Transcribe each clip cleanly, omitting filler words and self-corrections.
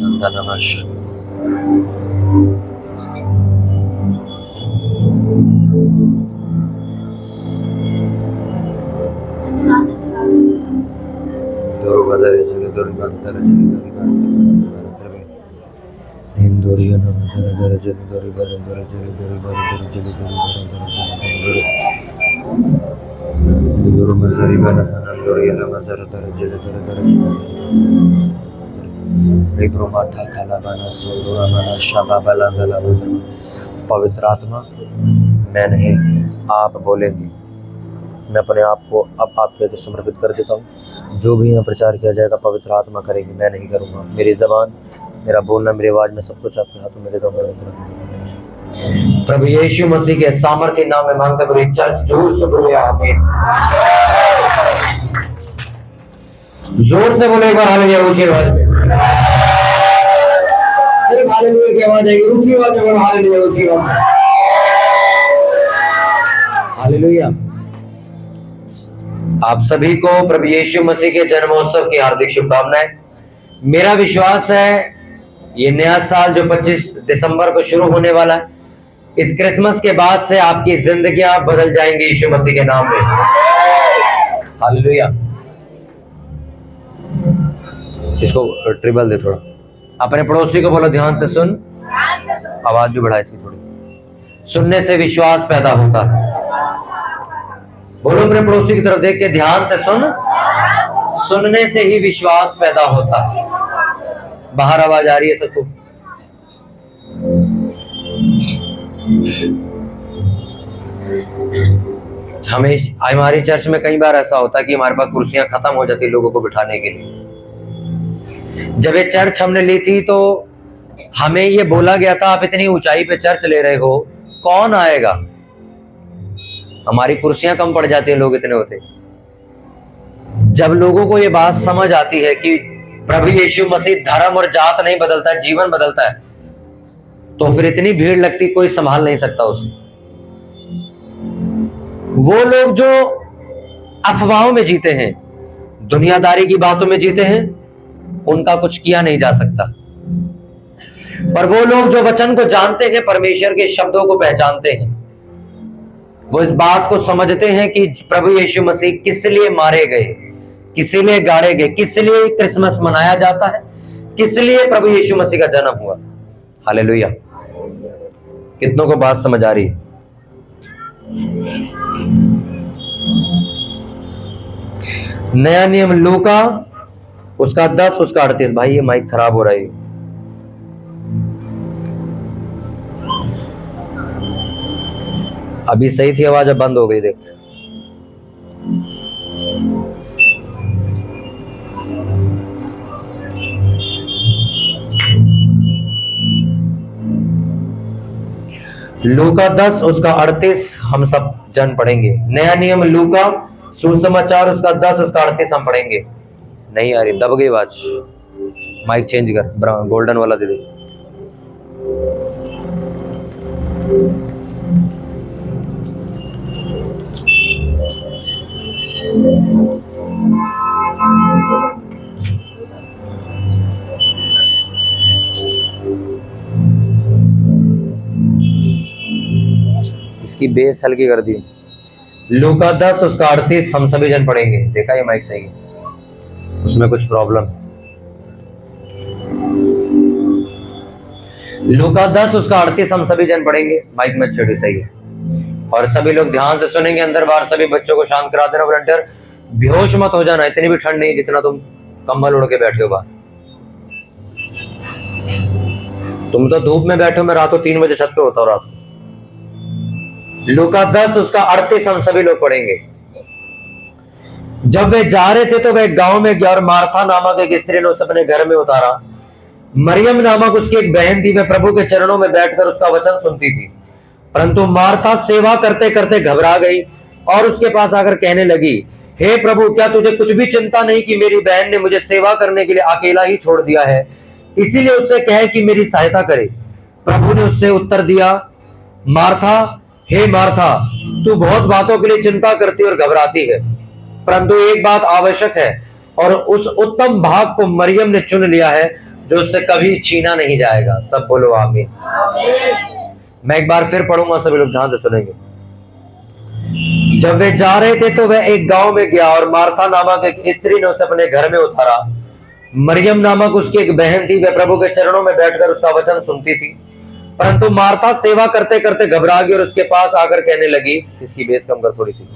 Sandanamas. Durubadare Jali Duribandara Jali Duribandara Hinduria Namasara Jali Duribandara Jali Duribandara Jali Duribandara Durumasari Banahanduria Namasara Jali Duribandara Ribromata Kalabana Sunduramana Shababalandala पवित्र आत्मा मैं नहीं आप बोलेंगे। मैं अपने आप को अब आपके आगे समर्पित कर देता हूँ। जो भी यहाँ प्रचार किया जाएगा पवित्र आत्मा करेगी, मैं नहीं करूँगा। मेरी ज़बान, मेरा बोलना, मेरी आवाज़ में सब कुछ आपके हाथों में देता हूँ। प्रभु यीशु मसीह के सामर्थ्य नाम में मांगते हुए चर्च जोर से बोले आमीन। जोर से बोले एक बार हालेलुया ऊंची आवाज में। सिर्फ हालेलुया की आवाज आएगी, ऊंची आवाज में हालेलुया ऊंची आवाज में। हालेलुया। आप सभी को प्रभु यीशु मसीह के जन्मोत्सव की हार्दिक शुभकामनाएं। मेरा विश्वास है ये नया साल जो 25 दिसंबर को शुरू होने वाला है, इस क्रिसमस के बाद से आपकी जिंदगियां बदल जाएंगी यीशु मसीह के नाम में। हालेलुया। इसको ट्रिबल दे थोड़ा। अपने पड़ोसी को बोलो ध्यान से सुन। आवाज भी बढ़ा इसकी थोड़ी। सुनने से विश्वास पैदा होता है। बोलो अपने पड़ोसी की तरफ देख के ध्यान से सुन। सुनने से ही विश्वास पैदा होता है। बाहर आवाज आ रही है सबको? हमारी चर्च में कई बार ऐसा होता है कि हमारे पास कुर्सियां खत्म हो जाती लोगों को बिठाने के लिए। जब ये चर्च हमने ली थी तो हमें ये बोला गया था आप इतनी ऊंचाई पे चर्च ले रहे हो, कौन आएगा? हमारी कुर्सियां कम पड़ जाती हैं, लोग इतने होते। जब लोगों को ये बात समझ आती है कि प्रभु यीशु मसीह धर्म और जात नहीं बदलता है, जीवन बदलता है, तो फिर इतनी भीड़ लगती कोई संभाल नहीं सकता उसे। वो लोग जो अफवाहों में जीते हैं, दुनियादारी की बातों में जीते हैं, उनका कुछ किया नहीं जा सकता। पर वो लोग जो वचन को जानते हैं, परमेश्वर के शब्दों को पहचानते हैं, वो इस बात को समझते हैं कि प्रभु यीशु मसीह किस लिए मारे गए, किस लिए गाड़े गए, किस लिए क्रिसमस मनाया जाता है, किस लिए प्रभु यीशु मसीह का जन्म हुआ। हालेलुया। कितनों को बात समझ आ रही है? नया नियम लूका उसका 10 उसका 38। भाई ये माइक खराब हो रहा है। अभी सही थी आवाज, अब बंद हो गई। देख लूका 10 उसका 38 हम सब जन पढ़ेंगे। नया नियम लूका सुसमाचार उसका 10 उसका 38 हम पढ़ेंगे। नहीं आ रही, दब गई आवाज। माइक चेंज कर, गोल्डन वाला दे दे। इसकी बेस हल्की कर दी। लूका 10 उसका 38 हम सभी जन पढ़ेंगे। देखा ये माइक सही है? उसमें कुछ प्रॉब्लम। लूका 10 उसका 38 हम सभी जन पढ़ेंगे। माइक में छड़ी सही है और सभी लोग ध्यान से सुनेंगे। अंदर बाहर सभी बच्चों को शांत करा देना। वॉलंटियर बेहोश मत हो जाना, इतनी भी ठंड नहीं जितना तुम कंबल उड़ के बैठे हो बाहर। तुम तो धूप में बैठे हो, मैं रातों 3 बजे छत पे होता हूँ रात को। लूका 10 उसका 38 हम सभी लोग पढ़ेंगे। जब वे जा रहे थे तो वे गांव में गया और मार्था नामक एक स्त्री ने उसे अपने घर में उतारा। मरियम नामक उसकी एक बहन थी, वे प्रभु के चरणों में बैठकर उसका वचन सुनती थी। परंतु मार्था सेवा करते करते घबरा गई और उसके पास आकर कहने लगी, हे प्रभु, क्या तुझे कुछ भी चिंता नहीं कि मेरी बहन ने मुझे सेवा करने के लिए अकेला ही छोड़ दिया है? इसीलिए उससे कहे कि मेरी सहायता करे। प्रभु ने उससे उत्तर दिया, मार्था, हे मार्था, तू बहुत बातों के लिए चिंता करती और घबराती है, परंतु एक बात आवश्यक है और उस उत्तम भाग को मरियम ने चुन लिया है, जो उससे कभी छीना नहीं जाएगा। सब बोलो आमीन। मैं एक बार फिर पढ़ूंगा, सभी लोग ध्यान से सुनेंगे। जब वे जा रहे थे तो वह एक गांव में गया और मार्था नामक एक स्त्री ने उसे अपने घर में उतारा। मरियम नामक उसकी एक बहन थी, वह प्रभु के चरणों में बैठकर उसका वचन सुनती थी। परंतु मार्था सेवा करते करते घबरा गई और उसके पास आकर कहने लगी, इसकी बेस कम कर थोड़ी सी,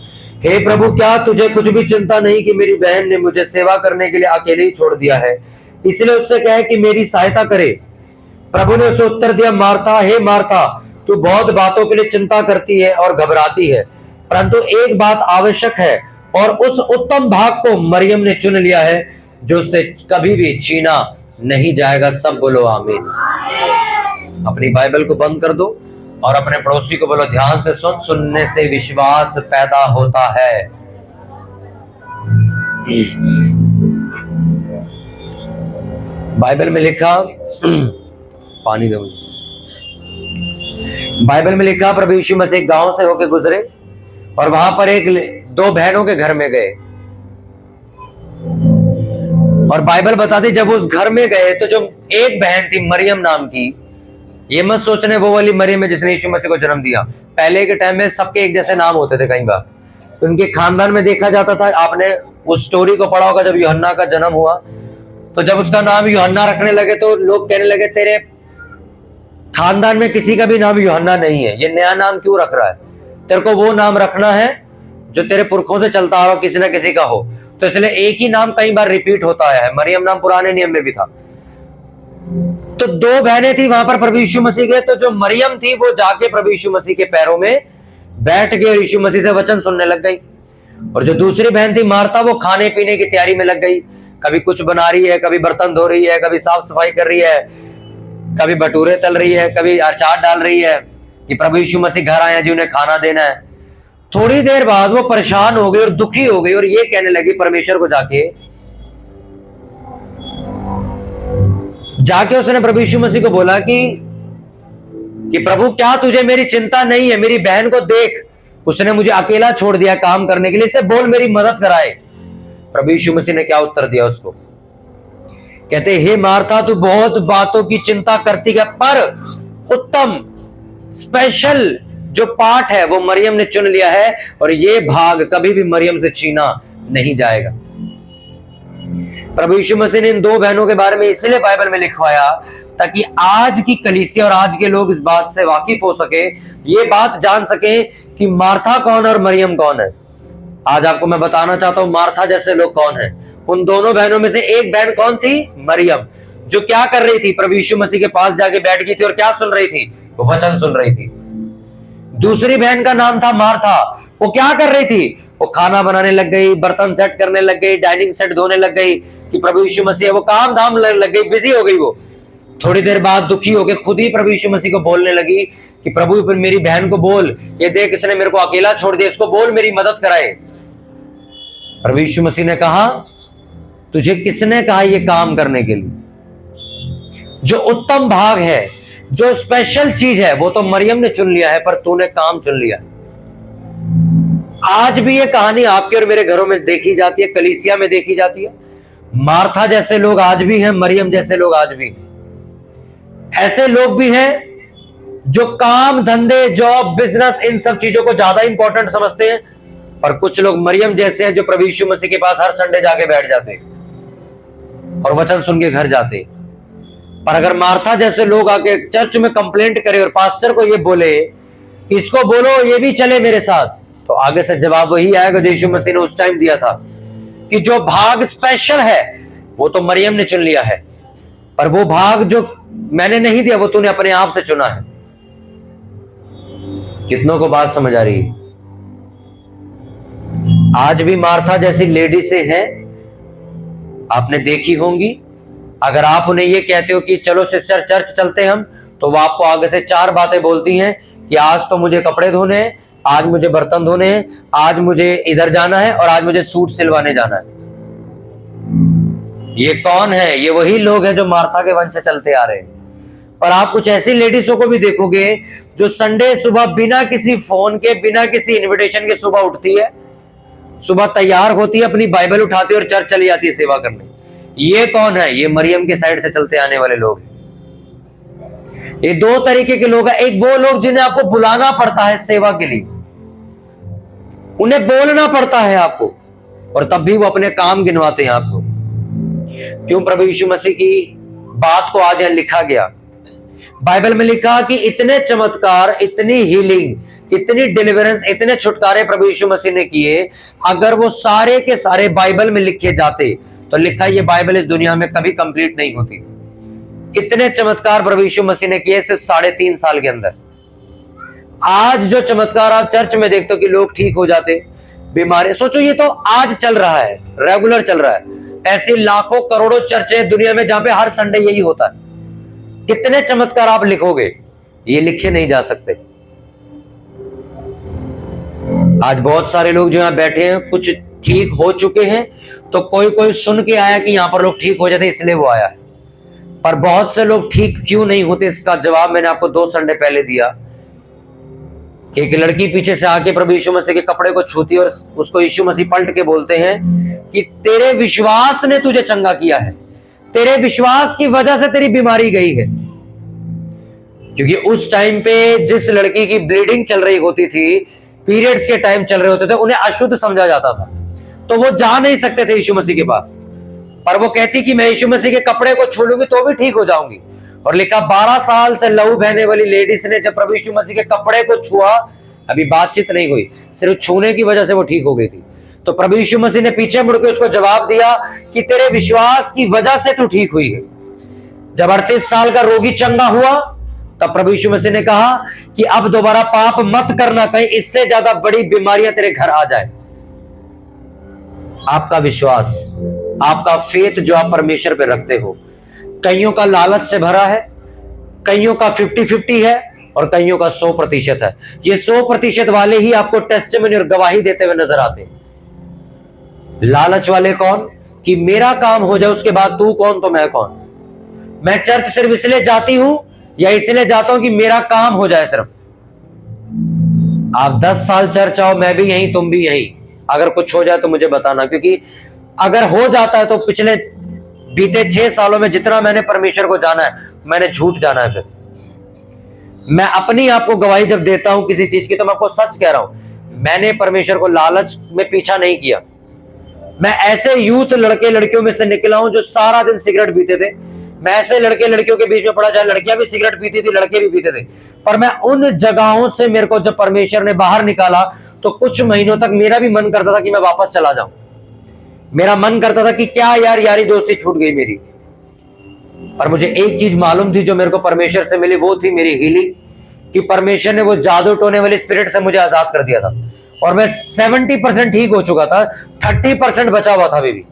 हे प्रभु, क्या तुझे कुछ भी चिंता नहीं कि मेरी बहन ने मुझे सेवा करने के लिए अकेले ही छोड़ दिया है? इसलिए उससे कहे कि मेरी सहायता करे। प्रभु ने उसे उत्तर दिया, मार्था, हे मार्था, तू बहुत बातों के लिए चिंता करती है और घबराती है, परंतु एक बात आवश्यक है और उस उत्तम भाग को मरियम ने चुन लिया है, जो उससे कभी भी छीना नहीं जाएगा। सब बोलो आमीन। अपनी बाइबल को बंद कर दो और अपने पड़ोसी को बोलो, ध्यान से सुन, सुनने से विश्वास पैदा होता है। बाइबल में लिखा, पानी दो मुझे। बाइबल में लिखा, प्रभु यीशु मसीह गांव से होकर गुजरे और वहां पर दो बहनों के घर में गए। और बाइबल बताती, जब उस घर में गए तो जो एक बहन थी मरियम नाम की, ये मत सोचने वो वाली मरियम है जिसने यीशु मसीह को जन्म दिया। पहले के टाइम में सबके एक जैसे नाम होते थे। कई बार उनके खानदान में देखा जाता था, आपने उस स्टोरी को पढ़ा होगा, जब यूहन्ना का जन्म हुआ तो जब उसका नाम यूहन्ना रखने लगे तो लोग कहने लगे, तेरे खानदान में किसी का भी नाम यूहन्ना नहीं है, ये नया नाम क्यों रख रहा है? तेरे को वो नाम रखना है जो तेरे पुरखों से चलता आ रहा हो, किसी ना किसी का हो। तो इसलिए एक ही नाम कई बार रिपीट होता है। मरियम नाम पुराने नियम में भी था। तो दो बहनें थी, वहां पर प्रभु यीशु मसीह गए। तो जो मरियम थी वो जाके प्रभु यीशु मसीह के पैरों में बैठ गई और यीशु मसीह से वचन सुनने लग गई। और जो दूसरी बहन थी मार्था, वो खाने पीने की तैयारी में लग गई। कभी कुछ बना रही है, कभी बर्तन धो रही है, कभी साफ सफाई कर रही है, कभी भटूरे तल रही है, कभी अचार डाल रही है कि प्रभु यीशु मसीह घर आए हैं जी, उन्हें खाना देना है। थोड़ी देर बाद वो परेशान हो गई और दुखी हो गई और ये कहने लगी परमेश्वर को जाके उसने प्रभु यीशु मसीह को बोला कि प्रभु, क्या तुझे मेरी चिंता नहीं है? मेरी बहन को देख, उसने मुझे अकेला छोड़ दिया काम करने के लिए, इसे बोल मेरी मदद कराए। प्रभु यीशु मसीह ने क्या उत्तर दिया उसको? कहते, हे मार्था, तू बहुत बातों की चिंता करती है, पर उत्तम स्पेशल जो पार्ट है वो मरियम ने चुन लिया है और ये भाग कभी भी मरियम से छीना नहीं जाएगा। प्रभु यीशु मसीह ने इन दो बहनों के बारे में इसलिए बाइबल में लिखवाया ताकि आज की कलीसिया और आज के लोग इस बात से वाकिफ हो सके, ये बात जान सके कि मार्था कौन और मरियम कौन है। आज आपको मैं बताना चाहता हूं मार्था जैसे लोग कौन है। उन दोनों बहनों में से एक बहन कौन थी? मरियम, जो क्या कर रही थी? प्रभु यीशु मसीह के पास जाके बैठ गई थी और क्या सुन रही थी? वो वचन सुन रही थी। दूसरी बहन का नाम था मार्था, वो क्या कर रही थी? वो खाना बनाने लग गई, बर्तन सेट करने लग गई, डाइनिंग सेट धोने लग गई कि प्रभु यीशु मसीह, वो काम धाम लग गई, बिजी हो गई। वो थोड़ी देर बाद दुखी होकर खुद ही प्रभु यीशु मसीह को बोलने लगी कि प्रभु, मेरी बहन को बोल, ये देख इसने मेरे को अकेला छोड़ दिया, इसको बोल मेरी मदद कराए। प्रभु यीशु मसीह ने कहा, तुझे किसने कहा ये काम करने के लिए? जो उत्तम भाग है, जो स्पेशल चीज है, वो तो मरियम ने चुन लिया है, पर तूने काम चुन लिया। आज भी ये कहानी आपके और मेरे घरों में देखी जाती है, कलीसिया में देखी जाती है। मार्था जैसे लोग आज भी हैं, मरियम जैसे लोग आज भी हैं। ऐसे लोग भी हैं जो काम, धंधे, जॉब, बिजनेस, इन सब चीजों को ज्यादा इंपॉर्टेंट समझते हैं, और कुछ लोग मरियम जैसे हैं जो प्रभु यीशु मसीह के पास हर संडे जाके बैठ जाते और वचन सुन के घर जाते। पर अगर मार्था जैसे लोग आके चर्च में कंप्लेंट करे और पास्टर को ये बोले कि इसको बोलो ये भी चले मेरे साथ, तो आगे से जवाब वही आएगा जो यीशु मसीह ने उस टाइम दिया था कि जो भाग स्पेशल है वो तो मरियम ने चुन लिया है, पर वो भाग जो मैंने नहीं दिया वो तूने अपने आप से चुना है। कितनों को बात समझ आ रही है? आज भी मार्था जैसी लेडी से है, आपने देखी होंगी। अगर आप उन्हें ये कहते हो कि चलो सिस्टर चर्च चलते हम, तो वो आपको आगे से चार बातें बोलती हैं कि आज तो मुझे कपड़े धोने हैं, आज मुझे बर्तन धोने हैं, आज मुझे इधर जाना है और आज मुझे सूट सिलवाने जाना है। ये कौन है? ये वही लोग हैं जो मार्था के वंश से चलते आ रहे हैं। पर आप कुछ ऐसी लेडीजों को भी देखोगे जो संडे सुबह बिना किसी फोन के, बिना किसी इनविटेशन के सुबह उठती है, सुबह तैयार होती है, अपनी बाइबल उठाती है और चर्च चली जाती है सेवा करने। ये कौन है? ये मरियम के साइड से चलते आने वाले लोग हैं। ये दो तरीके के लोग हैं। एक वो लोग जिन्हें आपको बुलाना पड़ता है सेवा के लिए, उन्हें बोलना पड़ता है आपको, और तब भी वो अपने काम गिनवाते हैं आपको। क्यों? प्रभु यीशु मसीह की बात को आज यहां लिखा गया, बाइबल में लिखा कि इतने चमत्कार, इतनी हीलिंग, इतनी डिलीवरेंस, इतने छुटकारे प्रभु यीशु मसीह ने किए। अगर वो सारे के सारे बाइबल में लिखे जाते तो लिखा ये बाइबल इस दुनिया में कभी कंप्लीट नहीं होती। इतने चमत्कार प्रभु यीशु मसीह ने किए सिर्फ 3.5 साल के अंदर। आज जो चमत्कार आप चर्च में देखते हो कि लोग ठीक हो जाते, बीमारी, सोचो ये तो आज चल रहा है, रेगुलर चल रहा है। ऐसी लाखों करोड़ों चर्चें दुनिया में जहां पे हर संडे यही होता है। कितने चमत्कार आप लिखोगे, ये लिखे नहीं जा सकते। आज बहुत सारे लोग जो यहां बैठे हैं कुछ ठीक हो चुके हैं, तो कोई कोई सुन के आया कि यहां पर लोग ठीक हो जाते इसलिए वो आया है। पर बहुत से लोग ठीक क्यों नहीं होते, इसका जवाब मैंने आपको 2 संडे पहले दिया। एक लड़की पीछे से आके प्रभु यीशु मसीह के कपड़े को छूती और उसको यीशु मसीह पलट के बोलते हैं कि तेरे विश्वास ने तुझे चंगा किया है, तेरे विश्वास की वजह से तेरी बीमारी गई है। क्योंकि उस टाइम पे जिस लड़की की ब्लीडिंग चल रही होती थी, पीरियड्स के टाइम चल रहे होते थे, उन्हें अशुद्ध समझा जाता था, तो वो जा नहीं सकते थे यीशु मसीह के पास। पर वो कहती कि मैं यीशु मसीह के कपड़े को छू लूंगी तो भी ठीक हो जाऊंगी। और लिखा 12 साल से लहू बहने वाली लेडीज ने जब प्रभु यीशु मसीह के कपड़े को छुआ, अभी बातचीत नहीं हुई, सिर्फ छूने की वजह से वो ठीक हो गई थी। तो प्रभु यीशु मसीह ने पीछे मुड़ के उसको जवाब दिया कि तेरे विश्वास की वजह से तू ठीक हुई है। जब 38 साल का रोगी चंगा हुआ, तब प्रभु यीशु मसीह ने कहा कि अब दोबारा पाप मत करना, कहीं इससे ज्यादा बड़ी बीमारियां तेरे घर आ जाए। आपका विश्वास, आपका फेथ जो आप परमेश्वर पे रखते हो, कईयों का लालच से भरा है, कईयों का 50-50 है और कईयों का 100% है। ये 100% वाले ही आपको टेस्टिमनी और गवाही देते हुए नजर आते हैं। लालच वाले कौन? कि मेरा काम हो जाए, उसके बाद तू कौन तो मैं कौन। मैं चर्च सिर्फ इसलिए जाती हूं या इसलिए जाता हूं कि मेरा काम हो जाए सिर्फ। आप 10 साल चर्च आओ, मैं भी यहीं, तुम भी यहीं, अगर कुछ हो जाए तो मुझे बताना। क्योंकि अगर हो जाता है तो पिछले बीते 6 सालों में जितना मैंने परमेश्वर को जाना है, मैंने झूठ जाना है। फिर मैं अपनी आपको गवाही जब देता हूं किसी चीज की, तो मैं आपको सच कह रहा हूं, मैंने परमेश्वर को लालच में पीछा नहीं किया। मैं ऐसे यूथ लड़के लड़कियों में से निकला हूं जो सारा दिन सिगरेट पीते थे। मैं ऐसे लड़के लड़कियों के बीच में पड़ा, जहां लड़कियां भी सिगरेट पीती थी, लड़के भी पीते थे। पर मैं उन जगहों से, मेरे को जब परमेश्वर ने बाहर निकाला, तो कुछ महीनों तक मेरा भी मन करता था कि मैं वापस चला जाऊं। मेरा मन करता था कि क्या यार, यारी दोस्ती छूट गई मेरी। पर मुझे एक चीज मालूम थी जो मेरे को परमेश्वर से मिली, वो थी मेरी हीलिंग। कि परमेश्वर ने वो जादू टोने वाली स्पिरिट से मुझे आजाद कर दिया था। और मैं 70% ठीक हो चुका था, 30% बचा हुआ था अभी भी।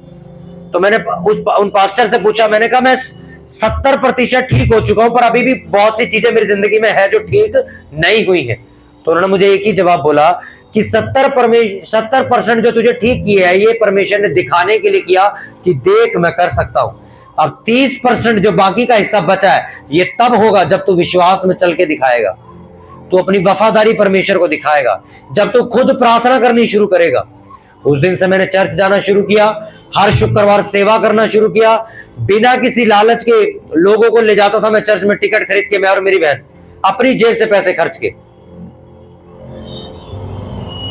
तो मैंने उन पास्टर से पूछा, मैंने कहा मैं 70% ठीक हो चुका हूं, पर अभी भी बहुत सी चीजें मेरी जिंदगी में है जो ठीक नहीं हुई है। तो उन्होंने मुझे एक ही जवाब बोला कि 70% जो तुझे ठीक किया है, ये परमेश्वर ने दिखाने के लिए किया कि देख मैं कर सकता हूं। अब 30% जो बाकी का हिस्सा बचा है, ये तब होगा जब तू विश्वास में चल के दिखाएगा, तू अपनी वफादारी परमेश्वर को दिखाएगा, जब तू खुद प्रार्थना करनी शुरू करेगा। उस दिन से मैंने चर्च जाना शुरू किया, हर शुक्रवार सेवा करना शुरू किया, बिना किसी लालच के लोगों को ले जाता था मैं चर्च में, टिकट खरीद के, मैं और मेरी बहन अपनी जेब से पैसे खर्च के।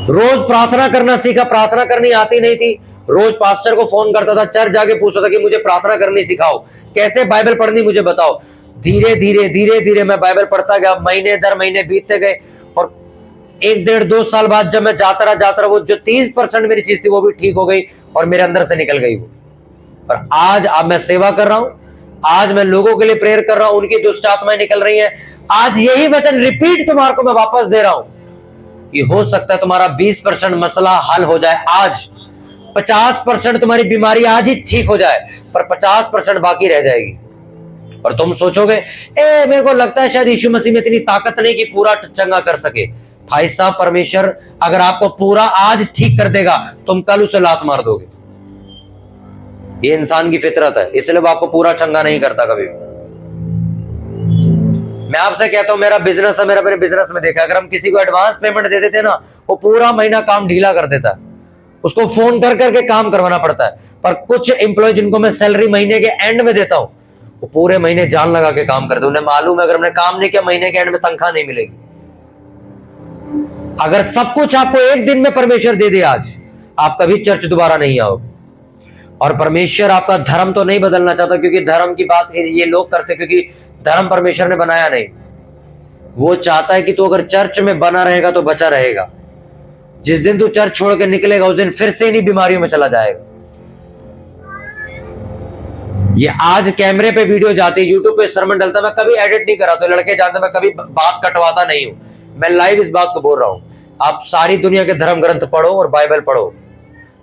रोज प्रार्थना करना सीखा। प्रार्थना करनी आती नहीं थी, रोज पास्टर को फोन करता था, चर्च जाके पूछता था कि मुझे प्रार्थना करनी सिखाओ, कैसे बाइबल पढ़नी मुझे बताओ। धीरे धीरे मैं बाइबल पढ़ता गया, महीने दर महीने बीतते गए। और 1-1.5-2 साल बाद जब मैं जाता रहा, वो जो 30% मेरी चीज थी वो भी ठीक हो गई और मेरे अंदर से निकल गई वो। और आज अब मैं सेवा कर रहा हूं, आज मैं लोगों के लिए प्रेयर कर रहा हूं, उनकी दुष्ट आत्माएं निकल रही हैं। आज यही वचन रिपीट तुम्हारे को मैं वापस दे रहा हूं कि हो सकता है तुम्हारा 20% मसला हल हो जाए आज, 50% तुम्हारी बीमारी आज ही ठीक हो जाए, पर 50% बाकी रह जाएगी। और तुम सोचोगे मेरे को लगता है शायद यीशु मसीह में इतनी ताकत नहीं कि पूरा चंगा कर सके। भाई साहब, परमेश्वर अगर आपको पूरा आज ठीक कर देगा, तुम कल उसे लात मार दोगे। ये इंसान की फितरत है, इसलिए वो आपको पूरा चंगा नहीं करता कभी भी। मैं आपसे कहता हूं, मेरा बिजनेस है, मेरे बिजनेस में देखा, अगर हम किसी को एडवांस पेमेंट दे देते ना, वो पूरा महीना काम ढीला कर देता है। उसको फोन कर करके काम करवाना पड़ता है। पर कुछ एम्प्लॉय जिनको मैं सैलरी महीने के एंड में देता हूं, वो पूरे महीने जान लगा के काम करते हैं। उन्हें मालूम है अगर हमने काम नहीं किया महीने के एंड में तनख्वाह नहीं मिलेगी। अगर सब कुछ आपको एक दिन में परमेश्वर दे दे आज, आप कभी चर्च दोबारा नहीं आओगे। और परमेश्वर आपका धर्म तो नहीं बदलना चाहता, क्योंकि धर्म की बात ये लोग करते, क्योंकि धर्म परमेश्वर ने बनाया नहीं। वो चाहता है कि तू अगर चर्च में बना रहेगा तो बचा रहेगा। जिस दिन तू चर्च छोड़ के निकलेगा उस दिन फिर से इन्हीं बीमारियों में चला जाएगा। ये आज कैमरे पे वीडियो जाती है, यूट्यूब पे सरमन डलता, मैं कभी एडिट नहीं कराता, लड़के जानते मैं कभी बात कटवाता नहीं हूं। मैं लाइव इस बात को बोल रहा हूं। आप सारी दुनिया के धर्म ग्रंथ पढ़ो और बाइबल पढ़ो,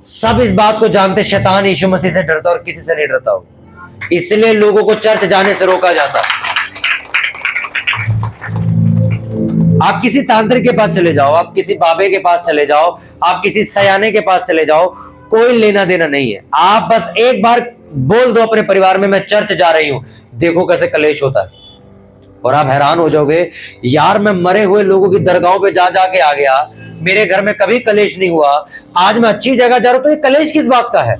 सब इस बात को जानते शैतान यीशु मसीह से डरता और किसी से नहीं डरता हो। इसलिए लोगों को चर्च जाने से रोका जाता। आप किसी तांत्रिक के पास चले जाओ, आप किसी बाबे के पास चले जाओ, आप किसी सयाने के पास चले जाओ, कोई लेना देना नहीं है। आप बस एक बार बोल दो अपने परिवार में मैं चर्च जा रही हूं, देखो कैसे कलेश होता है। और आप हैरान हो जाओगे, यार मैं मरे हुए लोगों की दरगाहों पे जा जाके आ गया, मेरे घर में कभी कलेश नहीं हुआ, आज मैं अच्छी जगह जा रहा हूं, तो ये कलेश किस बात का है?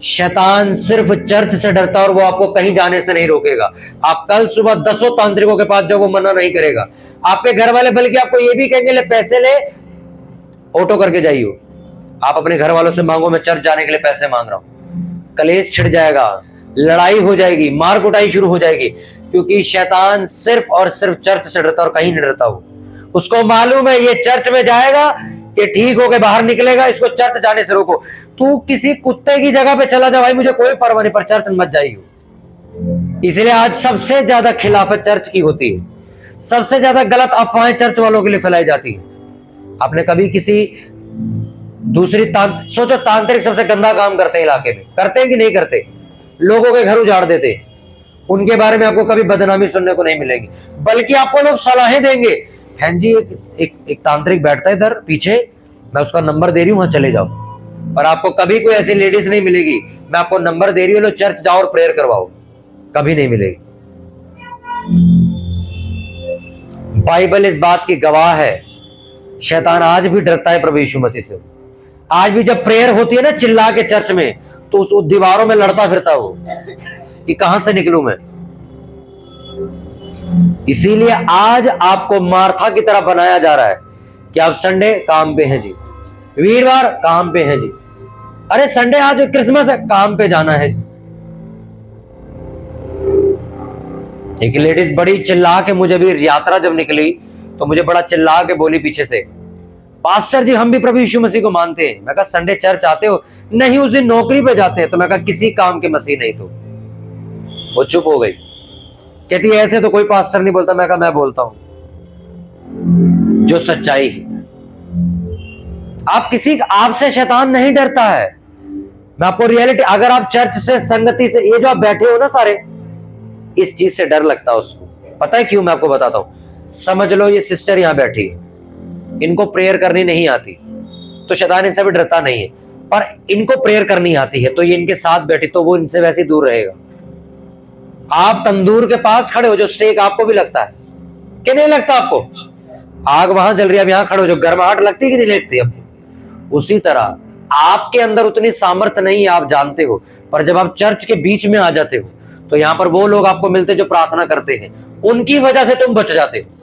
शैतान सिर्फ चर्च से डरता और वो आपको कहीं जाने से नहीं रोकेगा। आप कल सुबह 10 तांत्रिकों के पास जाओ, वो मना नहीं करेगा। आपके घर वाले बल्कि आपको ये भी कहेंगे ले पैसे ले, ऑटो करके जाइए। आप अपने घर वालों से मांगो मैं चर्च जाने के लिए पैसे मांग रहा हूं, कलेश छिड़ जाएगा, लड़ाई हो जाएगी, मार कुटाई शुरू हो जाएगी, क्योंकि शैतान सिर्फ और सिर्फ चर्च से डरता और कहीं नहीं डरता। वो उसको मालूम है ये चर्च में जाएगा, ये ठीक होके बाहर निकलेगा, इसको चर्च जाने से रोको। तू किसी कुत्ते की जगह पे चला जा भाई, मुझे कोई परवाह नहीं, पर चर्च मत जाइए। इसलिए आज सबसे ज्यादा खिलाफत चर्च की होती है, सबसे ज्यादा गलत अफवाहें चर्च वालों के लिए फैलाई जाती है। आपने कभी किसी दूसरी सोचो, तांत्रिक सबसे गंदा काम करते हैं इलाके में, करते हैं कि नहीं करते? लोगों के घर उजाड़ देते हैं। उनके बारे में आपको कभी बदनामी सुनने को नहीं मिलेगी, बल्कि आपको लोग सलाहें देंगे, हाँ जी एक तांत्रिक बैठता है इधर पीछे, मैं उसका नंबर दे रही हूं, वहां चले जाओ। पर आपको कभी कोई ऐसी लेडीज नहीं मिलेगी, मैं आपको नंबर दे रही हूं, लो चर्च जाओ और प्रेयर करवाओ, कभी नहीं मिलेगी। बाइबल इस बात की गवाह है, शैतान आज भी डरता है प्रभु यीशु मसीह से। आज भी जब प्रेयर होती है ना चिल्ला के चर्च में, तो उस दीवारों में लड़ता फिरता हो कि कहां से निकलूं मैं। इसीलिए आज आपको मार्था की तरह बनाया जा रहा है कि आप संडे काम पे हैं जी, वीरवार काम पे हैं जी, अरे संडे आज क्रिसमस है काम पे जाना है। एक लेडीज बड़ी चिल्ला के, मुझे भी यात्रा जब निकली तो मुझे बड़ा चिल्ला के बोली पीछे से, पास्टर जी हम भी प्रभु यीशु मसीह को मानते हैं। मैं कहा संडे चर्च आते हो? नहीं, उस दिन नौकरी पे जाते हैं। तो मैं कहा किसी काम के मसीह नहीं। तो वो चुप हो गई, कहती है ऐसे तो कोई पास्टर नहीं बोलता। मैं कहा मैं बोलता हूं जो सच्चाई है। आपसे शैतान नहीं डरता है। मैं आपको रियलिटी, अगर आप चर्च से संगति से, ये जो आप बैठे हो ना सारे, इस चीज से डर लगता है उसको। पता है क्यों? मैं आपको बताता हूं। समझ लो ये सिस्टर यहां बैठी, इनको प्रेयर करनी नहीं आती, तो शैतान इनसे भी डरता नहीं है। पर इनको प्रेयर करनी आती है, तो ये इनके साथ बैठी, तो वो इनसे वैसे ही दूर रहेगा। आप तंदूर के पास खड़े हो, जो सेक आपको भी लगता है कि नहीं लगता? आपको आग वहां जल रही है, अब यहां खड़े हो, जो गर्माहट लगती है कि नहीं लगती आपको? उसी तरह आपके अंदर उतनी सामर्थ्य नहीं है, आप जानते हो। पर जब आप चर्च के बीच में आ जाते हो, तो यहां पर वो लोग आपको मिलते जो प्रार्थना करते हैं, उनकी वजह से तुम बच जाते हो।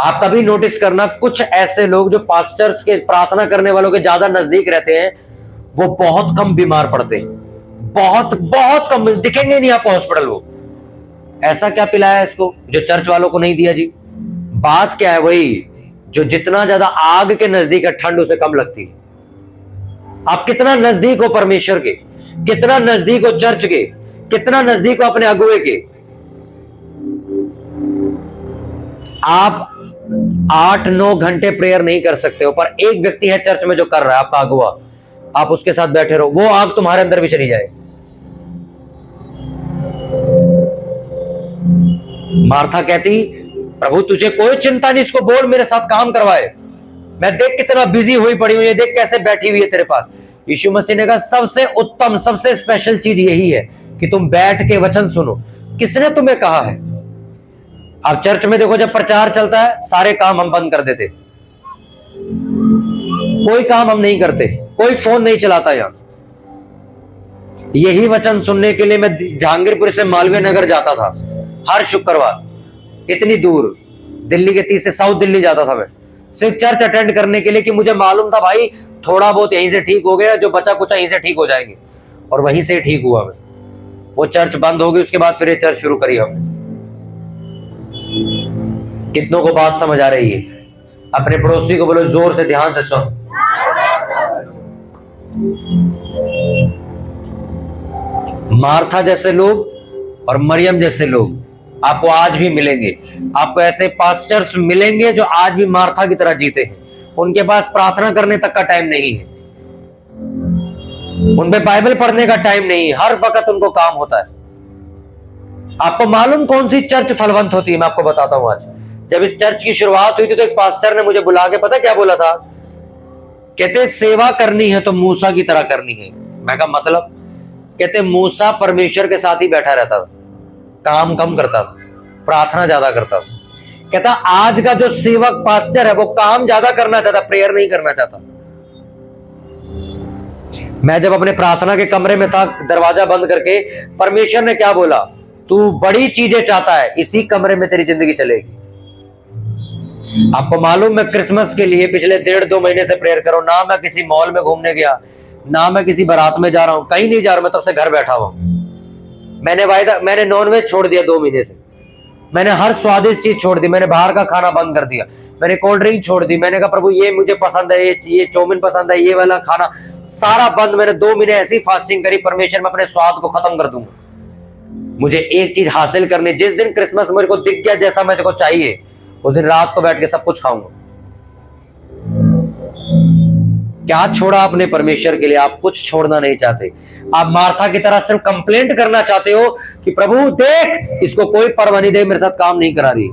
आप कभी नोटिस करना, कुछ ऐसे लोग जो पास्टर्स के, प्रार्थना करने वालों के ज्यादा नजदीक रहते हैं, वो बहुत कम बीमार पड़ते हैं। बहुत बहुत कम दिखेंगे नहीं आपको हॉस्पिटल। वो ऐसा क्या पिलाया इसको जो चर्च वालों को नहीं दिया जी? बात क्या है? वही जो जितना ज्यादा आग के नजदीक है, ठंड उसे कम लगती है। आप कितना नजदीक हो परमेश्वर के, कितना नजदीक हो चर्च के, कितना नजदीक हो अपने अगुवे के। आप 8-9 घंटे प्रेयर नहीं कर सकते हो, पर एक व्यक्ति है चर्च में जो कर रहा है, आपका अगुवा, आप उसके साथ बैठे रहो, वो आग तुम्हारे अंदर भी चली जाए। मार्था कहती प्रभु तुझे कोई चिंता नहीं, इसको बोल मेरे साथ काम करवाए, मैं देख कितना बिजी हुई पड़ी हूं, ये देख कैसे बैठी हुई है तेरे पास। यीशु मसीह ने कहा सबसे उत्तम, सबसे स्पेशल चीज यही है कि तुम बैठ के वचन सुनो। किसने तुम्हें कहा है? अब चर्च में देखो, जब प्रचार चलता है सारे काम हम बंद कर देते, कोई काम हम नहीं करते, कोई फोन नहीं चलाता। यहां यही वचन सुनने के लिए मैं जहांगीरपुर से मालवीय नगर जाता था हर शुक्रवार, इतनी दूर, दिल्ली के 30 से साउथ दिल्ली जाता था मैं, सिर्फ चर्च अटेंड करने के लिए, कि मुझे मालूम था भाई थोड़ा बहुत यहीं से ठीक हो गया, जो बचा कुछ यहीं से ठीक हो जाएंगे। और वहीं से ठीक हुआ मैं। वो चर्च बंद हो गई, उसके बाद फिर ये चर्च शुरू करी हमने। कितनों को बात समझ आ रही है? अपने पड़ोसी को बोलो जोर से, ध्यान से सुन। मार्था जैसे लोग और मरियम जैसे लोग आपको आज भी मिलेंगे। आपको ऐसे पास्टर्स मिलेंगे जो आज भी मार्था की तरह जीते हैं। उनके पास प्रार्थना करने तक का टाइम नहीं है, उन पे बाइबल पढ़ने का टाइम नहीं है, हर वक्त उनको काम होता है। आपको मालूम कौन सी चर्च फलवंत होती है? मैं आपको बताता हूं। आज जब इस चर्च की शुरुआत हुई थी तो एक पास्टर ने मुझे बुला के पता क्या बोला था? कहते सेवा करनी है तो मूसा की तरह करनी है। मैं कहा मतलब? कहते मूसा परमेश्वर के साथ ही बैठा रहता था, काम कम करता था, प्रार्थना ज्यादा करता था। कहता आज का जो सेवक पास्टर है वो काम ज्यादा करना चाहता, प्रेयर नहीं करना चाहता। मैं जब अपने प्रार्थना के कमरे में था, दरवाजा बंद करके, परमेश्वर ने क्या बोला? तू बड़ी चीजें चाहता है, इसी कमरे में तेरी जिंदगी चलेगी। आपको मालूम, मैं क्रिसमस के लिए पिछले 1.5-2 महीने से प्रेयर करूं। ना मैं किसी मॉल में घूमने गया, ना मैं किसी बारात में जा रहा हूं, कहीं नहीं जा रहा, मैं तब से घर बैठा हुआ। मैंने नॉनवेज छोड़ दिया 2 महीने से। मैंने हर स्वादिष्ट चीज छोड़ दी, मैंने बाहर का खाना बंद कर दिया, मैंने कोल्ड ड्रिंक छोड़ दी। मैंने कहा प्रभु ये मुझे पसंद है, ये चाउमीन पसंद है, ये वाला खाना सारा बंद। मैंने 2 महीने ऐसी फास्टिंग करी, परमेश्वर मैं अपने स्वाद को खत्म कर दूंगा। मुझे एक चीज हासिल करनी, जिस दिन क्रिसमस मेरे को दिख गया जैसा मेरे को चाहिए, उस दिन रात को बैठ के सब कुछ खाऊंगा। क्या छोड़ा आपने परमेश्वर के लिए? आप कुछ छोड़ना नहीं चाहते। आप मार्था की तरह सिर्फ कंप्लेंट करना चाहते हो कि प्रभु देख, इसको कोई परवाह नहीं दे, मेरे साथ काम नहीं करा रही।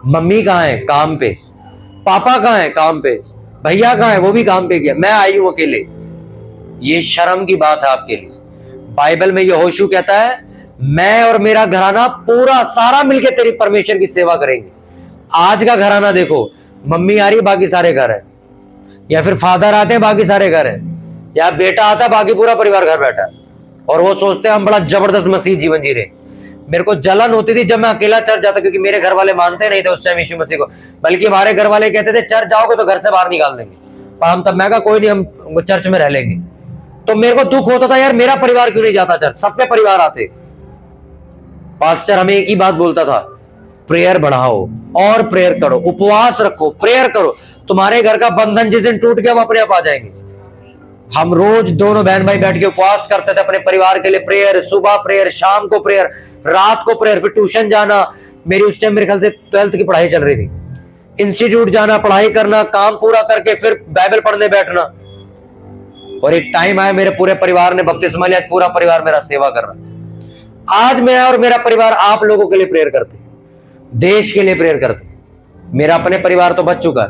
मम्मी कहां है? काम पे। पापा कहां है? काम पे। भैया कहां है? वो भी काम पे गया, मैं आई हूं अकेले। ये शर्म की बात है आपके लिए। बाइबल में यहोशू कहता है मैं और मेरा घराना पूरा सारा मिलके तेरी परमेश्वर की सेवा करेंगे। आज का घराना देखो, मम्मी आ रही है बाकी सारे घर है, या फिर फादर आते हैं बाकी सारे घर है, या बेटा आता है बाकी पूरा परिवार घर बैठा है, और वो सोचते हैं हम बड़ा जबरदस्त मसीह जीवन जी रहे। मेरे को जलन होती थी जब मैं अकेला चर्च जाता, क्योंकि मेरे घर वाले मानते नहीं थे उस टाइम यीशु मसीह को, बल्कि हमारे घर वाले कहते थे चर्च जाओगे तो घर से बाहर निकाल देंगे। पर हम तब, मैं कहा कोई नहीं, हम चर्च में रह लेंगे। तो मेरे को दुख होता था यार, मेरा परिवार क्यों नहीं जाता चर्च? सबके परिवार आते। पास्टर हमें एक ही बात बोलता था, प्रेयर बढ़ाओ और प्रेयर करो, उपवास रखो, प्रेयर करो, तुम्हारे घर का बंधन जिस दिन टूट गया वो अपने आप आ जाएंगे। हम रोज दोनों बहन भाई बैठ के उपवास करते थे अपने परिवार के लिए। प्रेयर, सुबह प्रेयर, शाम को प्रेयर, रात को प्रेयर, फिर ट्यूशन जाना। मेरी उस टाइम मेरे ख्याल से 12th की पढ़ाई चल रही थी। इंस्टीट्यूट जाना, पढ़ाई करना, काम पूरा करके फिर बाइबल पढ़ने बैठना। और एक टाइम आया मेरे पूरे परिवार ने बपतिस्मा लिया, पूरा परिवार मेरा सेवा कर रहा है। आज मैं और मेरा परिवार आप लोगों के लिए प्रेयर करते, देश के लिए प्रेयर करते। मेरा अपने परिवार तो बच चुका है,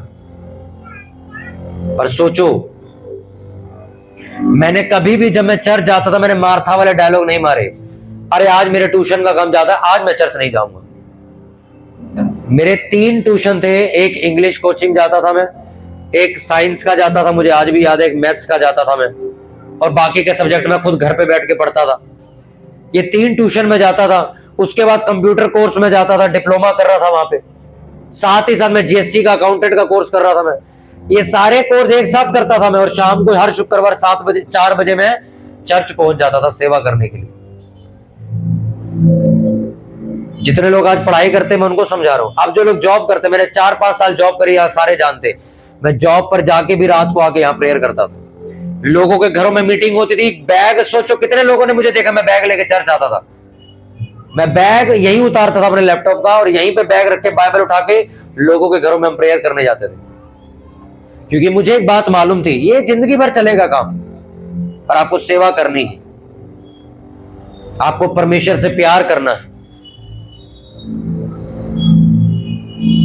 पर सोचो, मैंने कभी भी जब मैं चर्च जाता था मैंने मार्था वाले डायलॉग नहीं मारे, अरे आज मेरे ट्यूशन का काम ज्यादा है, आज मैं चर्च नहीं जाऊंगा। मेरे 3 ट्यूशन थे, एक इंग्लिश कोचिंग जाता था मैं, एक साइंस का जाता था, मुझे आज भी याद है, एक मैथ्स का जाता था मैं, और बाकी के सब्जेक्ट मैं खुद घर पे बैठ के पढ़ता था। ये 3 ट्यूशन में जाता था। उसके बाद कंप्यूटर कोर्स में जाता था, डिप्लोमा कर रहा था वहां पे। साथ ही साथ मैं जीएसटी का अकाउंटेंट का कोर्स कर रहा था मैं। ये सारे कोर्स एक साथ करता था मैं, और शाम को हर शुक्रवार 4 बजे मैं चर्च पहुंच जाता था सेवा करने के लिए। जितने लोग आज पढ़ाई करते मैं उनको समझा रहा हूं। अब जो लोग जॉब करते, मैंने 4-5 साल जॉब करी, सारे जानते, मैं जॉब पर जाके भी रात को आके यहाँ प्रेयर करता था। लोगों के घरों में मीटिंग होती थी, बैग, सोचो कितने लोगों ने मुझे देखा, मैं बैग लेके चर्च आता था। मैं बैग यहीं उतारता था अपने लैपटॉप का, और यहीं पे बैग रख के बाइबल उठा के लोगों के घरों में हम प्रेयर करने जाते थे। क्योंकि मुझे एक बात मालूम थी, ये जिंदगी भर चलेगा काम, पर आपको सेवा करनी है, आपको परमेश्वर से प्यार करना है।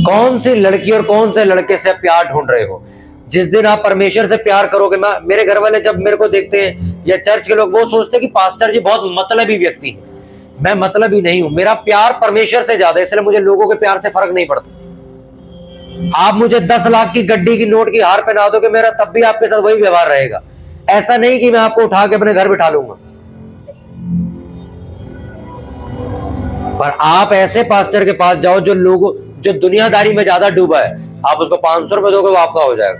कौन सी लड़की और कौन से लड़के से प्यार ढूंढ रहे हो? जिस दिन आप परमेश्वर से प्यार करोगे, मेरे घर वाले जब मेरे को देखते हैं या चर्च के लोग, वो सोचते हैं कि पास्टर जी बहुत मतलबी व्यक्ति है, मैं मतलब ही नहीं हूं। मेरा प्यार परमेश्वर से ज्यादा है, इसलिए मुझे लोगों के प्यार से फर्क नहीं पड़ता। आप मुझे 10 लाख की गड्डी की नोट की हार पहना दोगे, मेरा तब भी आपके साथ वही व्यवहार रहेगा। ऐसा नहीं कि मैं आपको उठा के अपने घर बिठा लूंगा। पर आप ऐसे पास्टर के पास जाओ जो दुनियादारी में ज्यादा डूबा है, आप उसको 500 रुपए दोगे, वो आपका हो जाएगा।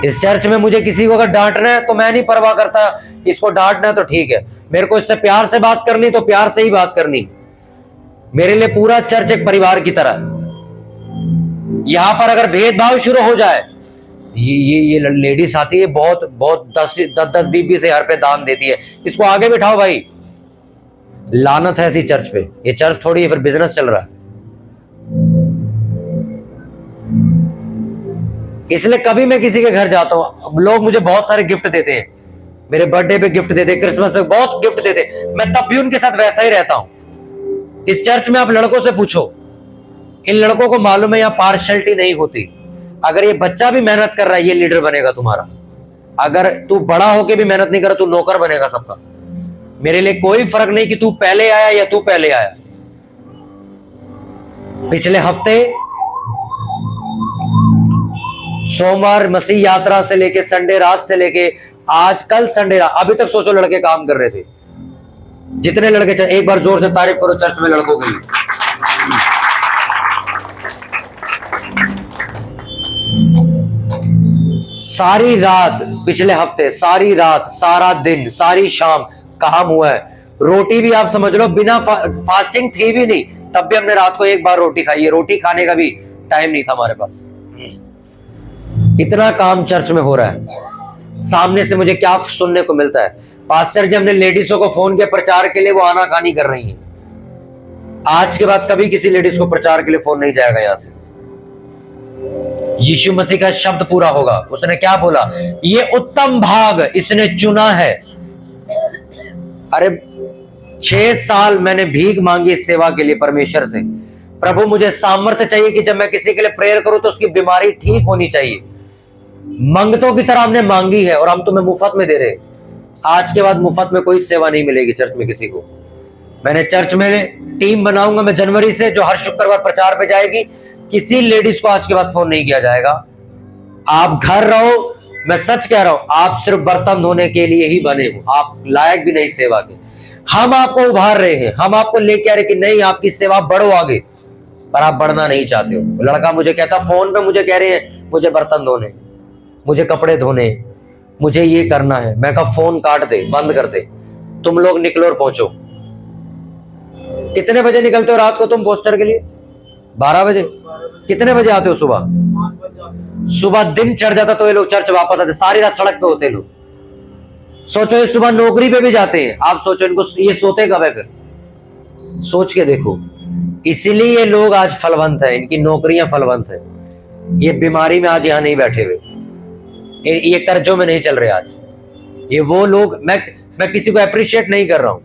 इस चर्च में मुझे किसी को अगर डांटना है तो मैं नहीं परवाह करता, इसको डांटना है तो ठीक है, मेरे को इससे प्यार से बात करनी तो प्यार से ही बात करनी। मेरे लिए पूरा चर्च एक परिवार की तरह है। यहां पर अगर भेदभाव शुरू हो जाए, ये लेडीज आती है बहुत बहुत 10-10 20 हजार रुपए दान देती है, इसको आगे बिठाओ भाई। लानत है ऐसी चर्च पे। ये चर्च थोड़ी है, फिर बिजनेस चल रहा है। इसलिए कभी मैं किसी के घर जाता हूं, लोग मुझे बहुत सारे गिफ्ट देते हैं, मेरे बर्थडे पे गिफ्ट देते, क्रिसमस पे बहुत गिफ्ट देते, मैं तब भी उनके साथ वैसा ही रहता हूं। इस चर्च में आप लड़कों से पूछो, इन लड़कों को मालूम है यहां पार्शियलिटी नहीं होती। अगर ये बच्चा भी मेहनत कर रहा है, ये लीडर बनेगा तुम्हारा। अगर तू बड़ा होके भी मेहनत नहीं कर, तू नौकर बनेगा सबका। मेरे लिए कोई फर्क नहीं कि तू पहले आया या तू पहले आया। पिछले हफ्ते सोमवार मसीह यात्रा से लेके संडे रात से लेके आज कल संडे रात, अभी तक सोचो लड़के काम कर रहे थे। जितने लड़के, एक बार जोर से तारीफ करो चर्च में लड़कों के लिए। सारी रात पिछले हफ्ते, सारी रात, सारा दिन, सारी शाम काम हुआ है। रोटी भी आप समझ लो बिना फास्टिंग थी भी नहीं, तब भी हमने रात को एक बार रोटी खाई है। रोटी खाने का भी टाइम नहीं था हमारे पास। इतना काम चर्च में हो रहा है। सामने से मुझे क्या सुनने को मिलता है, पास्टर जी हमने लेडीजों को फोन किया प्रचार के लिए, वो आनाकानी कर रही हैं। आज के बाद कभी किसी लेडीज को प्रचार के लिए फोन नहीं जाएगा यहां से। यीशु मसीह का शब्द पूरा होगा। उसने क्या बोला, ये उत्तम भाग इसने चुना है। अरे 6 साल मैंने भीख मांगी इस सेवा के लिए परमेश्वर से। प्रभु मुझे सामर्थ्य चाहिए कि जब मैं किसी के लिए प्रेयर करूं तो उसकी बीमारी ठीक होनी चाहिए। मंगतों की तरह हमने मांगी है और हम तुम्हें मुफ्त में दे रहे। आज के बाद मुफ्त में कोई सेवा नहीं मिलेगी चर्च में किसी को। मैंने चर्च में टीम बनाऊंगा मैं जनवरी से, जो हर शुक्रवार प्रचार पे जाएगी। किसी लेडीज को आज के बाद फोन नहीं किया जाएगा। आप घर रहो, मैं सच कह रहा हूं, आप सिर्फ बर्तन धोने के लिए ही बने हो, आप लायक भी नहीं सेवा के। हम आपको उभार रहे हैं, हम आपको लेके आ रहे कि नहीं आपकी सेवा बढ़ो आगे, पर आप बढ़ना नहीं चाहते हो। लड़का मुझे कहता, फोन पे मुझे कह रहे हैं मुझे बर्तन धोने, मुझे कपड़े धोने, मुझे ये करना है। मैं कहा फोन काट दे, बंद कर दे, तुम लोग निकलो और पहुंचो। कितने बजे निकलते हो रात को तुम पोस्टर के लिए? 12 बजे। कितने बजे आते हो सुबह? सुबह दिन चढ़ जाता तो ये लोग चर्च वापस आते, सारी रात सड़क पे होते लोग। सोचो ये सुबह नौकरी पे भी जाते हैं, आप सोचो इनको ये सोते कब है? फिर सोच के देखो। इसीलिए ये लोग आज फलवंत है, इनकी नौकरियां फलवंत है। ये बीमारी में आज यहां नहीं बैठे हुए, ये कर्जों में नहीं चल रहे आज। ये वो लोग, मैं किसी को अप्रिशिएट नहीं कर रहा हूं,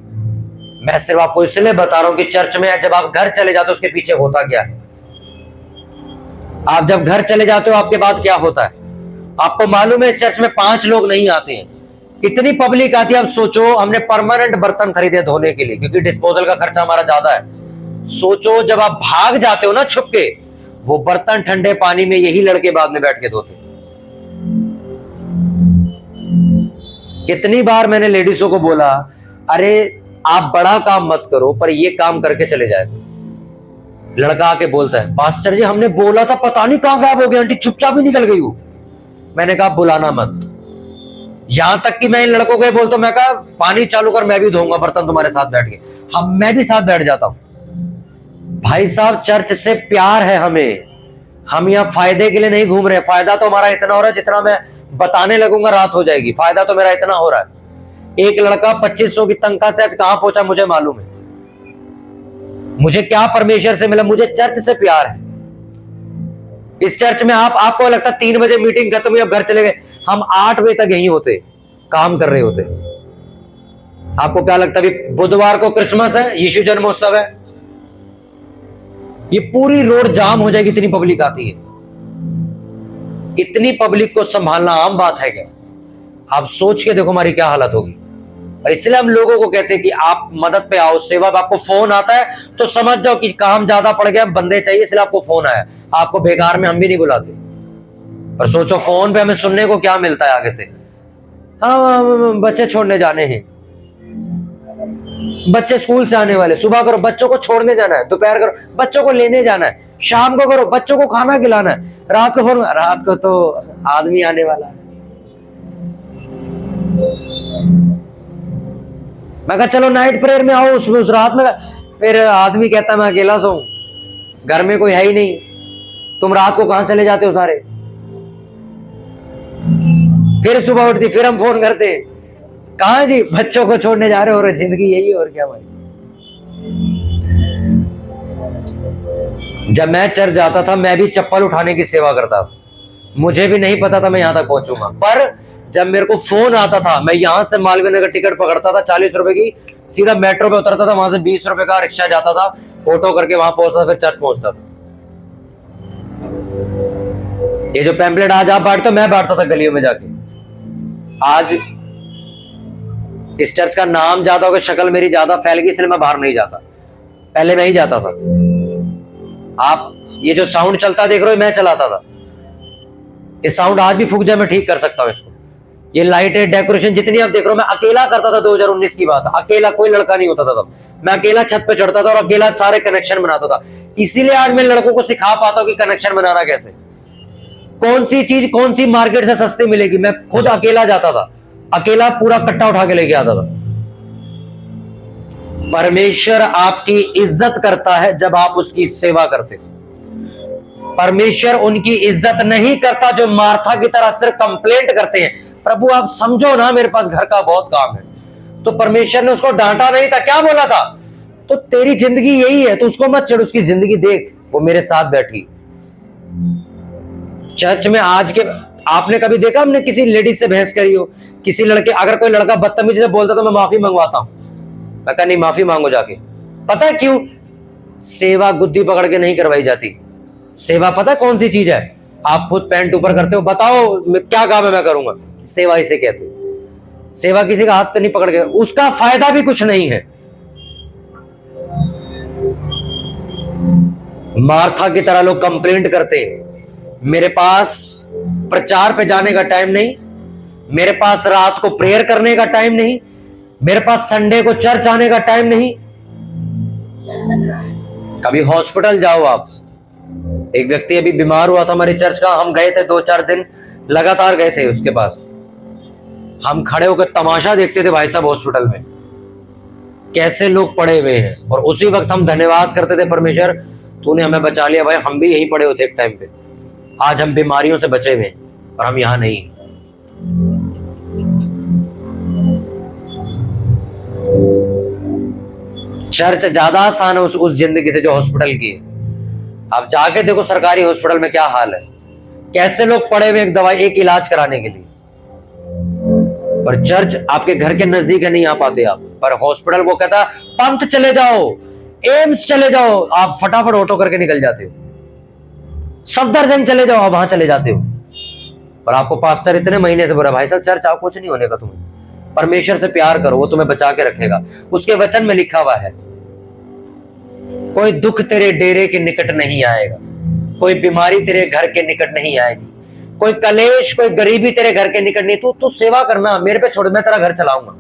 मैं सिर्फ आपको इसलिए बता रहा हूं कि चर्च में जब आप घर चले जाते हो उसके पीछे होता क्या है। आप जब घर चले जाते हो आपके बाद क्या होता है आपको मालूम है। इस चर्च में 5 लोग नहीं आते हैं, इतनी पब्लिक आती है। आप सोचो हमने परमानेंट बर्तन खरीदे धोने के लिए, क्योंकि डिस्पोजल का खर्चा हमारा ज्यादा है। सोचो जब आप भाग जाते हो ना छुप के, वो बर्तन ठंडे पानी में यही लड़के बाद में बैठ के धोते। कितनी बार मैंने लेडीजों को बोला, अरे आप बड़ा काम मत करो पर ये काम करके चले जाए। लड़का आके बोलता है, पास्टर जी हमने बोला था, पता नहीं कहां गायब हो गया, आंटी चुपचाप ही निकल गई हूं। मैंने कहा बुलाना मत। यहां तक कि मैं इन लड़कों को बोलता हूं, मैं कहा पानी चालू कर, मैं भी धोऊंगा बर्तन तुम्हारे साथ बैठ के। मैं भी साथ बैठ जाता हूं। भाई साहब चर्च से प्यार है हमें, हम यहाँ फायदे के लिए नहीं घूम रहे। फायदा तो हमारा इतना हो रहा है, जितना मैं बताने लगूंगा रात हो जाएगी। फायदा तो मेरा इतना हो रहा है। एक लड़का 2500 की तनख्वाह से आज कहां पहुंचा मुझे मालूम है। मुझे क्या परमेश्वर से मिला, मुझे चर्च से प्यार है। इस चर्च में आपको लगता है 3 बजे मीटिंग खत्म हुई अब घर चले गए, हम 8 बजे तक यहीं होते, काम कर रहे होते। आपको क्या लगता है अभी बुधवार को क्रिसमस है, यीशु जन्मोत्सव है, ये पूरी रोड जाम हो जाएगी, इतनी पब्लिक आती है। इतनी पब्लिक को संभालना आम बात है क्या? आप सोच के देखो हमारी क्या हालत होगी। और इसलिए हम लोगों को कहते हैं कि आप मदद पे आओ, सेवा पे। आपको फोन आता है तो समझ जाओ कि काम ज्यादा पड़ गया, बंदे चाहिए, इसलिए आपको फोन आया। आपको बेकार में हम भी नहीं बुलाते। और सोचो फोन पे हमें सुनने को क्या मिलता है आगे से। हाँ, बच्चे छोड़ने जाने हैं, बच्चे स्कूल से आने वाले, सुबह करो बच्चों को छोड़ने जाना है, दोपहर करो बच्चों को लेने जाना है, शाम को करो बच्चों को खाना खिलाना है, रात को फोन, रात को तो आदमी आने वाला है। मैं कहा चलो नाइट प्रेयर में आओ, उसमें उस रात में, फिर आदमी कहता मैं अकेला सोऊं, घर में कोई है ही नहीं, तुम रात को कहां चले जाते हो सारे। फिर सुबह उठती, फिर हम फोन करते, कहां जी, बच्चों को छोड़ने जा रहे हो, और जिंदगी यही है और क्या भाई। जब मैं चर्च जाता था मैं भी चप्पल उठाने की सेवा करता था, मुझे भी नहीं पता था मैं यहां तक पहुंचूंगा। पर जब मेरे को फोन आता था, मैं यहां से मालवीय नगर टिकट पकड़ता था 40 रुपए की, सीधा मेट्रो पे उतरता था, वहां से 20 रुपए का रिक्शा जाता था, ऑटो करके वहां पहुंचता, फिर चर्च पहुंचता था। ये जो पैम्पलेट आज आप बांटते हो, मैं बांटता था गलियों में जाके। आज इस चर्च का नाम ज्यादा हो गया, शक्ल मेरी ज्यादा फैल गई, इसलिए मैं बाहर नहीं जाता, पहले मैं ही जाता था। आप ये जो साउंड चलता देख रहे हो, मैं चलाता था। ये साउंड आज भी फूक जाए मैं ठीक कर सकता हूं इसको। ये लाइटें, डेकोरेशन जितनी आप देख रहे हो, मैं अकेला करता था। 2019 की बात है, अकेला, कोई लड़का नहीं होता था तब। मैं अकेला छत पे चढ़ता था और अकेला सारे कनेक्शन बनाता था। इसीलिए आज मैं लड़कों को सिखा पाता हूं कि कनेक्शन बनाना कैसे, कौन सी चीज कौन सी मार्केट से सस्ती मिलेगी। मैं खुद अकेला जाता था, अकेला पूरा कट्टा उठा के लेके आता था। परमेश्वर आपकी इज्जत करता है जब आप उसकी सेवा करते हो। परमेश्वर उनकी इज्जत नहीं करता जो मार्था की तरह सिर्फ कंप्लेंट करते हैं, प्रभु आप समझो ना, मेरे पास घर का बहुत काम है। तो परमेश्वर ने उसको डांटा नहीं था, क्या बोला था, तो तेरी जिंदगी यही है, तो उसको मत चिढ़, उसकी जिंदगी देख, वो मेरे साथ बैठी। चर्च में आज के, आपने कभी देखा हमने किसी लेडीज से बहस करी हो, किसी लड़के, अगर कोई लड़का बदतमीजी से बोलता तो मैं माफी मंगवाता हूं। मैं कहा नहीं, माफी मांगो जाके। पता है क्यों? सेवा गुद्दी पकड़ के नहीं करवाई जाती। सेवा पता है कौन सी चीज है? आप खुद पैंट ऊपर करते हो, बताओ क्या काम है मैं करूंगा, सेवा इसे कहते हैं। सेवा किसी का हाथ तो नहीं पकड़ के, उसका फायदा भी कुछ नहीं है। मार्था की तरह लोग कंप्लेंट करते हैं, मेरे पास प्रचार पे जाने का टाइम नहीं, मेरे पास रात को प्रेयर करने का टाइम नहीं, मेरे पास संडे को चर्च आने का टाइम नहीं। कभी हॉस्पिटल जाओ आप, एक व्यक्ति अभी बीमार हुआ था हमारे चर्च का, हम गए थे 2-4 दिन लगातार गए थे उसके पास। हम खड़े होकर तमाशा देखते थे भाई साहब हॉस्पिटल में कैसे लोग पड़े हुए हैं, और उसी वक्त हम धन्यवाद करते थे, परमेश्वर तूने हमें बचा लिया भाई, हम भी यहीं पड़े होते एक टाइम पे। आज हम बीमारियों से बचे हुए और हम यहां नहीं। चर्च ज्यादा आसान है उस जिंदगी से जो हॉस्पिटल की है। आप जाके देखो सरकारी हॉस्पिटल में क्या हाल है, कैसे लोग पड़े हुए एक दवाई, एक इलाज कराने के लिए। पर चर्च आपके घर के नजदीक है, नहीं आ पाते आप। पर हॉस्पिटल वो कहता पंथ चले जाओ, एम्स चले जाओ, आप फटाफट ऑटो करके निकल जाते हो। सफदरजंग चले जाओ, आप वहां चले जाते हो। और आपको पास्टर इतने महीने से बोला भाई साहब चर्च आओ, कुछ नहीं होने का तुम्हें, परमेश्वर से प्यार करो, वो तुम्हें बचा के रखेगा। उसके वचन में लिखा हुआ है, कोई दुख तेरे डेरे के निकट नहीं आएगा, कोई बीमारी तेरे घर के निकट नहीं आएगी, कोई कलेश, कोई गरीबी तेरे घर के निकट नहीं। तू सेवा करना, मेरे पे छोड़, मैं तेरा घर चलाऊंगा।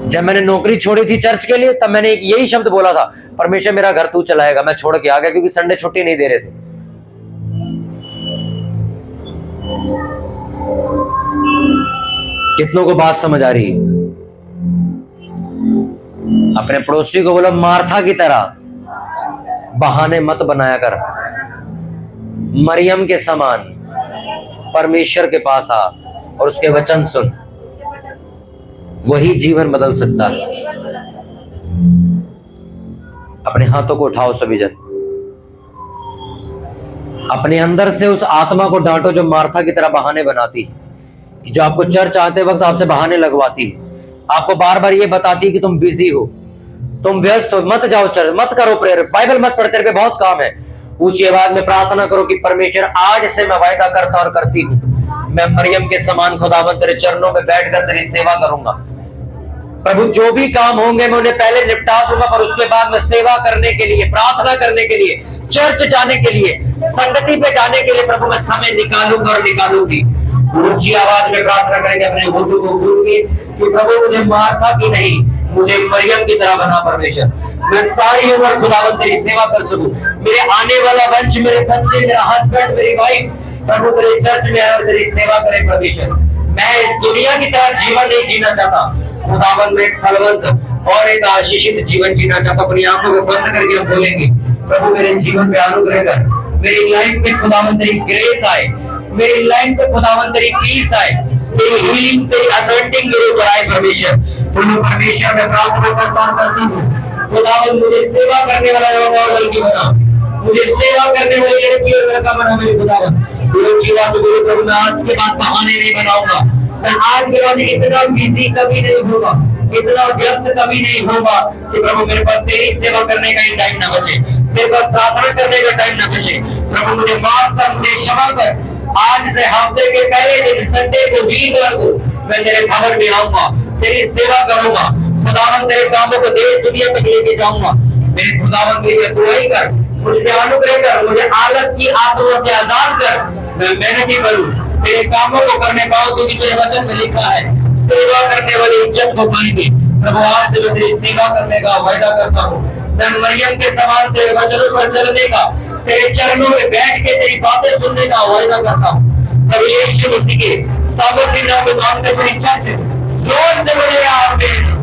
जब मैंने नौकरी छोड़ी थी चर्च के लिए, तब मैंने एक यही शब्द बोला था, परमेश्वर मेरा घर तू चलाएगा। मैं छोड़ के आ गया क्योंकि संडे छुट्टी नहीं दे रहे थे। कितनों को बात समझ आ रही है? अपने पड़ोसी को बोलो मार्था की तरह बहाने मत बनाया कर, मरियम के समान परमेश्वर के पास आ और उसके वचन सुन, वही जीवन बदल सकता है। अपने हाथों को उठाओ सभी जन, अपने अंदर से उस आत्मा को डांटो जो मार्था की तरह बहाने बनाती है, जो आपको चर्च आते वक्त आपसे बहाने लगवाती है, आपको बार बार ये बताती है कि तुम बिजी हो, तुम व्यस्त हो, मत जाओ चर्च, मत करो प्रेयर, बाइबल मत पढ़, तेरे पे बहुत काम है। ऊंची आवाज में प्रार्थना करो कि परमेश्वर आज से मैं वायदा करता और करती हूँ, मैं मरियम के समान खुदावन तेरे चरणों में बैठकर तेरी सेवा करूंगा। प्रभु जो भी काम होंगे मैं उन्हें पहले निपटा दूंगा, पर उसके बाद मैं सेवा करने के लिए, प्रार्थना करने के लिए, चर्च जाने के लिए, संगति पे जाने के लिए प्रभु मैं समय निकालूंगा और निकालूंगी। ऊंची आवाज में प्रार्थना करेंगे अपने होठों को खोल के कि प्रभु मुझे मार्था की नहीं, मुझे मरियम की तरह बना परमेश्वर। मैं सारी उम्र खुदावन तेरी सेवा कर सकूं। मेरे आने वाला वंश, मेरे बच्चे, मेरा हस्बैंड, मेरी वाइफ प्रभु तेरे चर्च में आए और तेरी सेवा करे परमेश्वर। मैं दुनिया की तरह जीवन नहीं जीना चाहता खुदावन, में एक फलवंत और एक आशीषित जीवन जीना चाहता। अपनी आंखों को बंद करके हम बोलेंगे प्रभु मेरे जीवन पे अनुग्रह कर, मेरी लाइफ में खुदावन तेरी ग्रेस आए, मेरी लाइफ में खुदावन तेरी पीस आए, तेरी हीलिंग, तेरी अनॉइंटिंग मेरे ऊपर आए परमेश्वर। प्रभु परमेश्वर मैं प्रार्थना करती हूँ खुदावन मुझे सेवा करने वाला और लड़की बना, मुझे सेवा करने वाली लड़की और लड़का बना मेरे खुदावन। प्रभु मैं आज के बाद बहाने नहीं बनाऊंगा, मैं आज के बाद इतना बिजी कभी नहीं होगा, इतना व्यस्त कभी नहीं होगा कि प्रभु मेरे पास तेरी सेवा करने का ही टाइम ना बचे, मेरे पास प्रार्थना करने का टाइम ना बचे। प्रभु मुझे माफ कर, मुझे क्षमा कर। आज से हफ्ते के पहले दिन संडे को, वीरवार को मैं तेरे भवन में आऊंगा, तेरी सेवा करूंगा खुदावन, तेरे कामों को देश दुनिया तक लेके जाऊंगा। मेरे खुदावन के लिए दुआई कर, मुझे अनुग्रह कर, मुझे आलस की आत्मा से आजाद कर, मैं मेहनती करूं, तेरे कामों को करने पाऊं, क्योंकि तेरे वचन में लिखा है सेवा करने वाले इज्जत को पाएंगे। प्रभु आज से मैं तेरी सेवा करने का वायदा करता हूँ, मैं मरियम के समान तेरे वचनों पर चलने का, तेरे चरणों में बैठ के तेरी बातें सुनने का वायदा करता हूँ। प्रभु यीशु मसीह के सामर्थ्य नाम में मांगते हुए इच्छा से जोर से बोले आमीन।